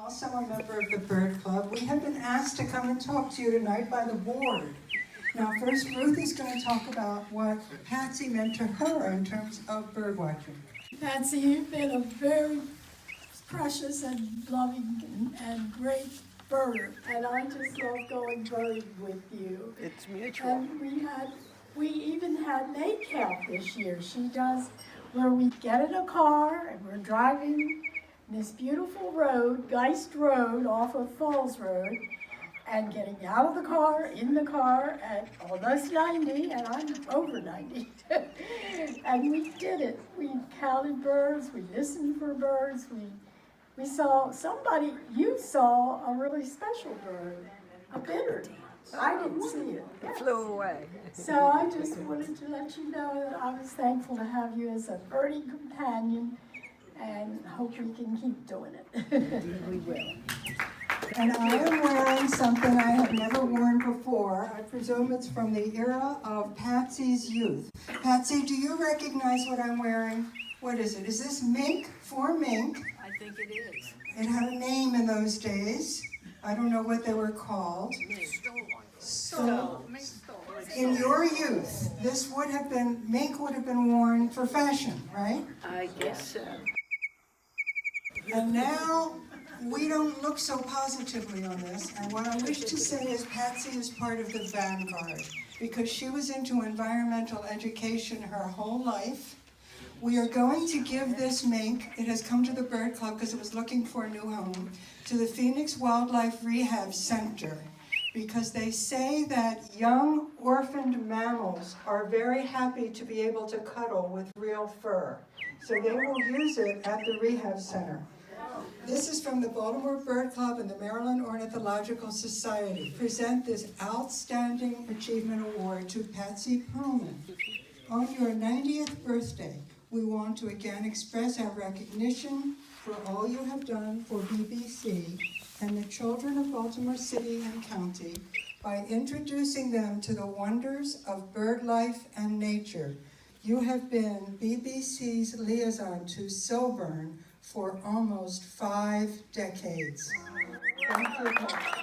also a member of the Bird Club. We have been asked to come and talk to you tonight by the board. Now, first, Ruth is going to talk about what Patsy meant to her in terms of bird watching. Patsy, you've been a very precious and loving and great birder, and I just love going birding with you. It's mutual. And we even had maid camp this year. She does where we get in a car and we're driving this beautiful road, Geist Road, off of Falls Road, and getting out of the car, in the car at almost 90, and I'm over 90. And we did it. We counted birds, we listened for birds, we saw somebody, you saw a really special bird, a bittern. I didn't see it. It flew away. So I just wanted to let you know that I was thankful to have you as a birding companion, and hope we can keep doing it. We will. And I am wearing something I have never worn before. I presume it's from the era of Patsy's youth. Patsy, do you recognize what I'm wearing? What is it? Is this mink? For mink. I think it is. It had a name in those days. I don't know what they were called. So, in your youth, this would have been, mink would have been worn for fashion, right? I guess so. And now, we don't look so positively on this, and what I wish to say is Patsy is part of the vanguard, because she was into environmental education her whole life. We are going to give this mink, it has come to the Bird Club because it was looking for a new home, to the Phoenix Wildlife Rehab Center, because they say that young orphaned mammals are very happy to be able to cuddle with real fur. So they will use it at the rehab center. This is from the Baltimore Bird Club and the Maryland Ornithological Society. Present this Outstanding Achievement Award to Patsy Perlman. On your 90th birthday, we want to again express our recognition for all you have done for BBC and the children of Baltimore City and County by introducing them to the wonders of bird life and nature. You have been BBC's liaison to Silburn for almost 5 decades. Thank you.